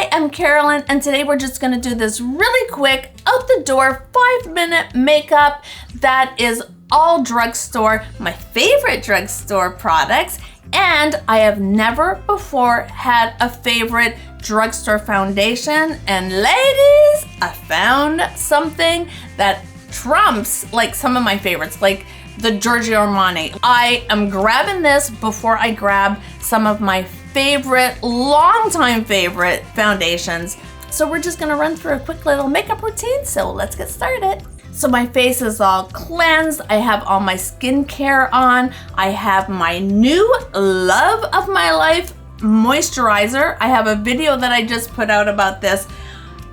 Hi, I'm Carolyn, and today we're just gonna do this really quick, out the door, 5-minute makeup that is all drugstore, my favorite drugstore products, and I have never before had a favorite drugstore foundation, and ladies, I found something that trumps like some of my favorites, like the Giorgio Armani. I am grabbing this before I grab some of my favorite, longtime favorite foundations. So we're just gonna run through a quick little makeup routine, so let's get started. So my face is all cleansed. I have all my skincare on. I have my new love of my life moisturizer. I have a video that I just put out about this.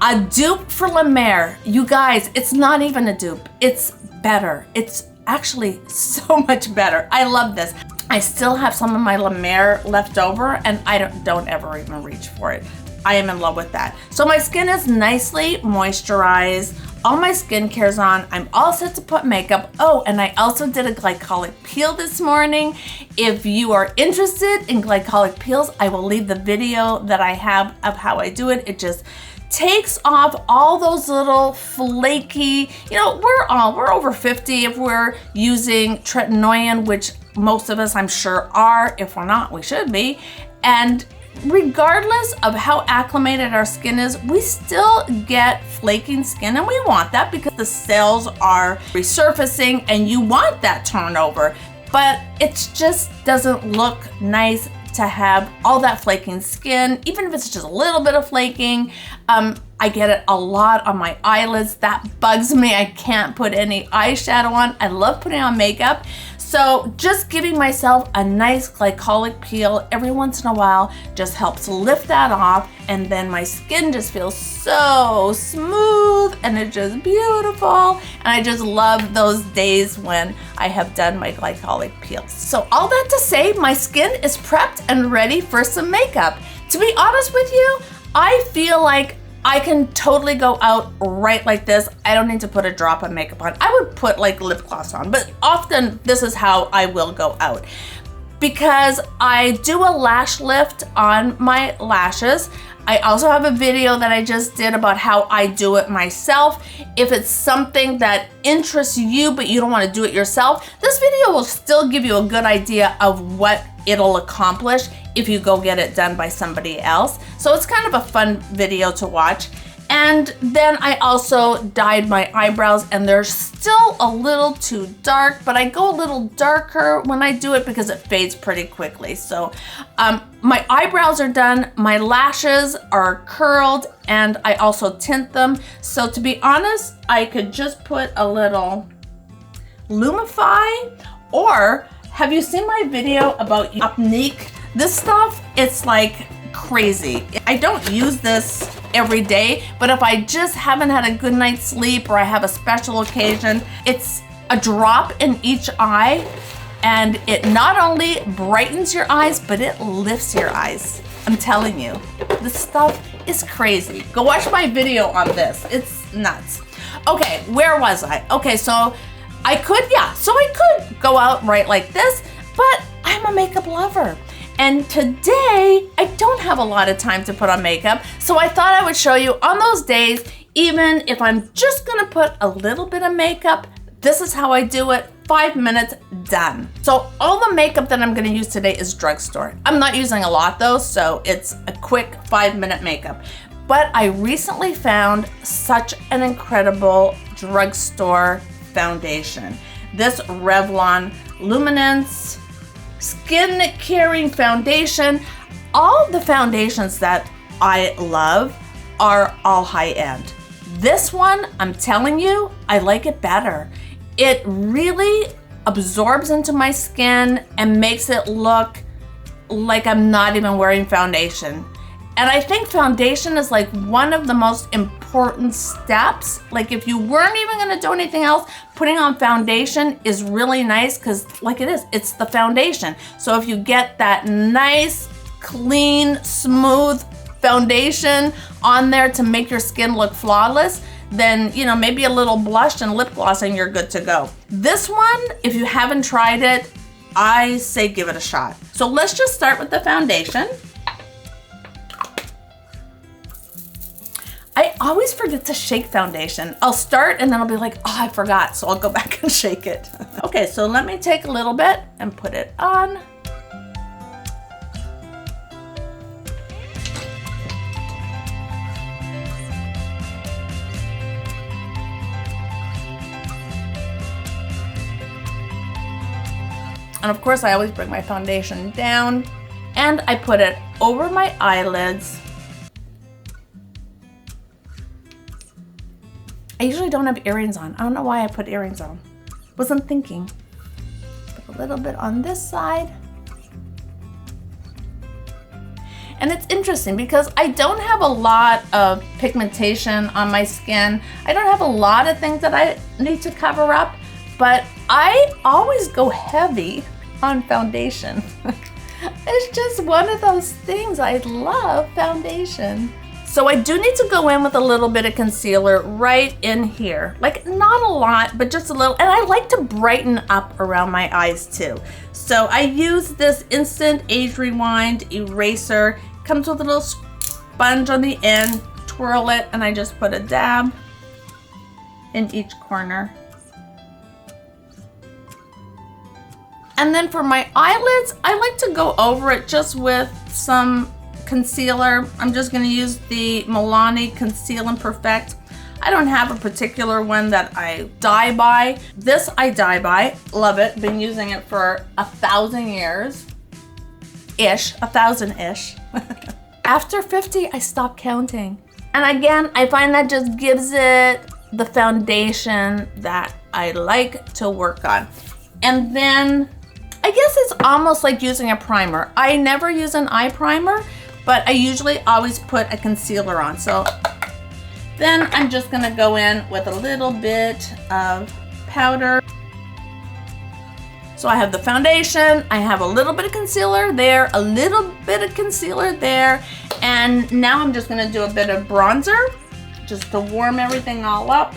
A dupe for La Mer. You guys, it's not even a dupe. It's better. It's actually so much better. I love this. I still have some of my La Mer left over, and I don't ever even reach for it. I am in love with that. So my skin is nicely moisturized. All my skincare's on. I'm all set to put makeup. Oh, and I also did a glycolic peel this morning. If you are interested in glycolic peels, I will leave the video that I have of how I do it. It just takes off all those little flaky, you know, we're over 50 if we're using tretinoin, which most of us I'm sure are. If we're not, we should be. And regardless of how acclimated our skin is, we still get flaking skin, and we want that because the cells are resurfacing and you want that turnover, but it just doesn't look nice to have all that flaking skin, even if it's just a little bit of flaking. I get it a lot on my eyelids. That bugs me. I can't put any eyeshadow on. I love putting on makeup. So just giving myself a nice glycolic peel every once in a while just helps lift that off, and then my skin just feels so smooth and it's just beautiful. And I just love those days when I have done my glycolic peel. So all that to say, my skin is prepped and ready for some makeup. To be honest with you, I feel like I can totally go out right like this. I don't need to put a drop of makeup on. I would put like lip gloss on, but often this is how I will go out because I do a lash lift on my lashes. I also have a video that I just did about how I do it myself. If it's something that interests you, but you don't want to do it yourself, this video will still give you a good idea of what it'll accomplish if you go get it done by somebody else. So it's kind of a fun video to watch. And then I also dyed my eyebrows, and they're still a little too dark, but I go a little darker when I do it because it fades pretty quickly. So my eyebrows are done, my lashes are curled, and I also tint them. So to be honest, I could just put a little Lumify, or have you seen my video about Upneek? This stuff, it's like crazy. I don't use this every day, but if I just haven't had a good night's sleep or I have a special occasion, it's a drop in each eye, and it not only brightens your eyes, but it lifts your eyes. I'm telling you, this stuff is crazy. Go watch my video on this. It's nuts. Okay, where was I? Okay, so I could go out right like this, but I'm a makeup lover. And today, I don't have a lot of time to put on makeup, so I thought I would show you on those days, even if I'm just gonna put a little bit of makeup, this is how I do it, 5 minutes, done. So all the makeup that I'm gonna use today is drugstore. I'm not using a lot though, so it's a quick 5-minute makeup. But I recently found such an incredible drugstore foundation. This Revlon Illuminance skin caring foundation. All the foundations that I love are all high end. This one, I'm telling you, I like it better. It really absorbs into my skin and makes it look like I'm not even wearing foundation. And I think foundation is like one of the most important steps. Like if you weren't even gonna do anything else, putting on foundation is really nice because like it's the foundation. So if you get that nice, clean, smooth foundation on there to make your skin look flawless, then, you know, maybe a little blush and lip gloss and you're good to go. This one, if you haven't tried it, I say give it a shot. So let's just start with the foundation. always forget to shake foundation. I'll start and then I'll be like, oh, I forgot. So I'll go back and shake it. Okay, so let me take a little bit and put it on. And of course, I always bring my foundation down and I put it over my eyelids. I usually don't have earrings on. I don't know why I put earrings on. Wasn't thinking. Put a little bit on this side. And it's interesting because I don't have a lot of pigmentation on my skin. I don't have a lot of things that I need to cover up, but I always go heavy on foundation. It's just one of those things. I love foundation. So I do need to go in with a little bit of concealer right in here. Like not a lot, but just a little. And I like to brighten up around my eyes too. So I use this Instant Age Rewind Eraser. Comes with a little sponge on the end, twirl it, and I just put a dab in each corner. And then for my eyelids, I like to go over it just with some concealer. I'm just gonna use the Milani Conceal Perfect. I don't have a particular one that I die by. This I die by, love it. Been using it for 1,000 years. Ish, 1,000-ish. After 50, I stop counting. And again, I find that just gives it the foundation that I like to work on. And then, I guess it's almost like using a primer. I never use an eye primer, but I usually always put a concealer on. So then I'm just gonna go in with a little bit of powder. So I have the foundation, I have a little bit of concealer there, a little bit of concealer there, and now I'm just gonna do a bit of bronzer just to warm everything all up.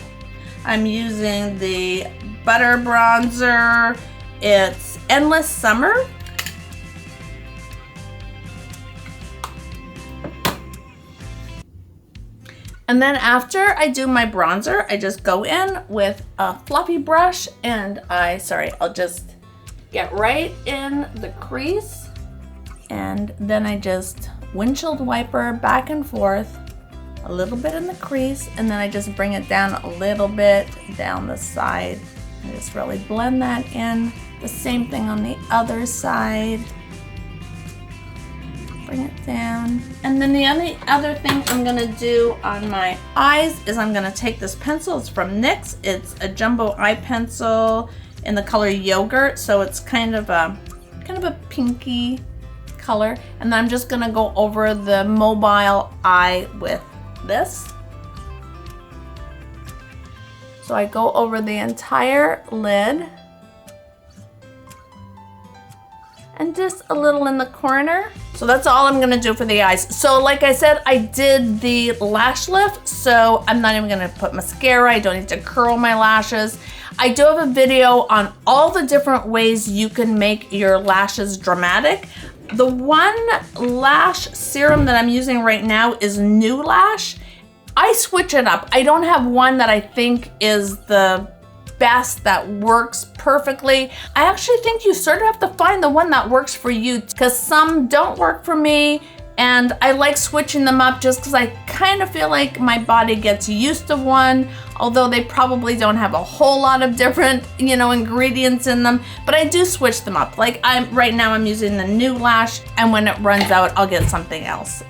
I'm using the Butter Bronzer. It's Endless Summer. And then after I do my bronzer, I just go in with a fluffy brush and I'll just get right in the crease. And then I just windshield wiper back and forth, a little bit in the crease, and then I just bring it down a little bit down the side. I just really blend that in. The same thing on the other side. Bring it down. And then the only other thing I'm gonna do on my eyes is I'm gonna take this pencil. It's from NYX. It's a Jumbo Eye Pencil in the color Yogurt. So it's kind of a pinky color. And then I'm just gonna go over the mobile eye with this. So I go over the entire lid. And just a little in the corner. So that's all I'm gonna do for the eyes. So like I said, I did the lash lift, so I'm not even gonna put mascara. I don't need to curl my lashes. I do have a video on all the different ways you can make your lashes dramatic. The one lash serum that I'm using right now is NuLash. I switch it up. I don't have one that I think is the best, that works perfectly. I actually think you sort of have to find the one that works for you, because some don't work for me, and I like switching them up just because I kind of feel like my body gets used to one, although they probably don't have a whole lot of different, ingredients in them, but I do switch them up. Like right now I'm using the NuLash, and when it runs out, I'll get something else,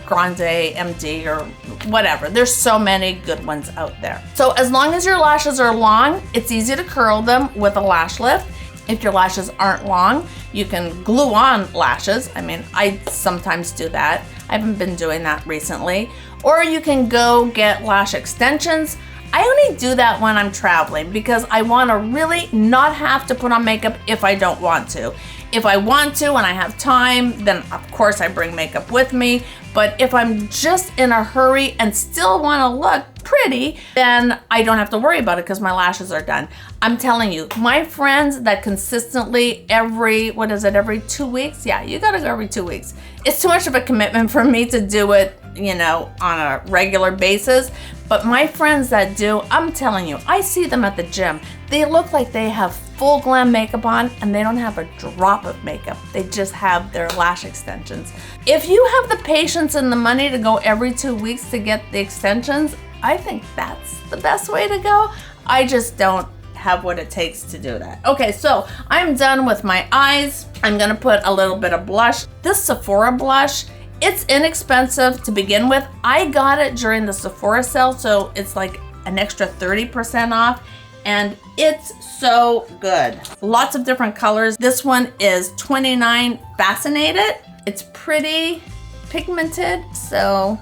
Grande, MD, or whatever. There's so many good ones out there. So as long as your lashes are long, it's easy to curl them with a lash lift. If your lashes aren't long, you can glue on lashes. I mean, I sometimes do that. I haven't been doing that recently. Or you can go get lash extensions. I only do that when I'm traveling because I want to really not have to put on makeup if I don't want to. If I want to and I have time, then of course I bring makeup with me. But if I'm just in a hurry and still want to look pretty, then I don't have to worry about it because my lashes are done. I'm telling you, my friends that consistently every 2 weeks? Yeah, you gotta go every 2 weeks. It's too much of a commitment for me to do it, you know, on a regular basis. But my friends that do, I'm telling you, I see them at the gym. They look like they have full glam makeup on and they don't have a drop of makeup. They just have their lash extensions. If you have the patience and the money to go every 2 weeks to get the extensions, I think that's the best way to go. I just don't have what it takes to do that. Okay, so I'm done with my eyes. I'm gonna put a little bit of blush. This Sephora blush, it's inexpensive to begin with. I got it during the Sephora sale, so it's like an extra 30% off. And it's so good. Lots of different colors. This one is 29 Fascinated. It's pretty pigmented. So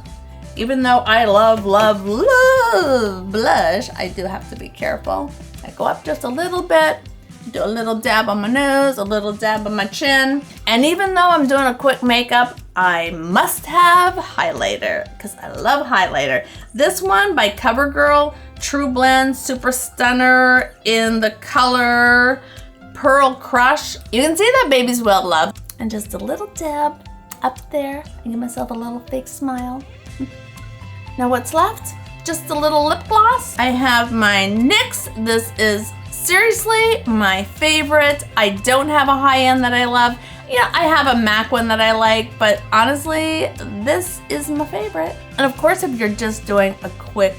even though I love blush, I do have to be careful. I go up just a little bit, do a little dab on my nose, a little dab on my chin. And even though I'm doing a quick makeup, I must have highlighter because I love highlighter. This one by CoverGirl Trublend Super Stunner in the color Pearl Crush. You can see that baby's well loved. And just a little dab up there. I give myself a little fake smile. Now what's left? Just a little lip gloss. I have my NYX. This is seriously my favorite. I don't have a high-end that I love. Yeah, I have a MAC one that I like, but honestly, this is my favorite. And of course, if you're just doing a quick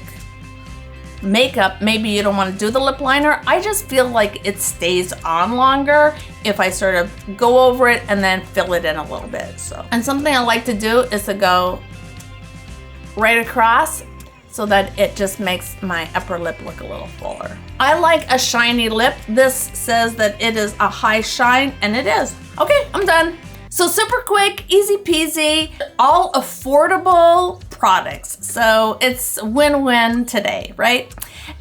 makeup, maybe you don't want to do the lip liner. I just feel like it stays on longer if I sort of go over it and then fill it in a little bit. So, and something I like to do is to go right across so that it just makes my upper lip look a little fuller. I like a shiny lip. This says that it is a high shine, and it is. Okay, I'm done. So super quick, easy peasy, all affordable products. So it's win-win today, right?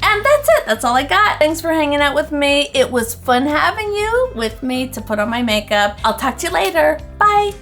And that's it, that's all I got. Thanks for hanging out with me. It was fun having you with me to put on my makeup. I'll talk to you later, bye.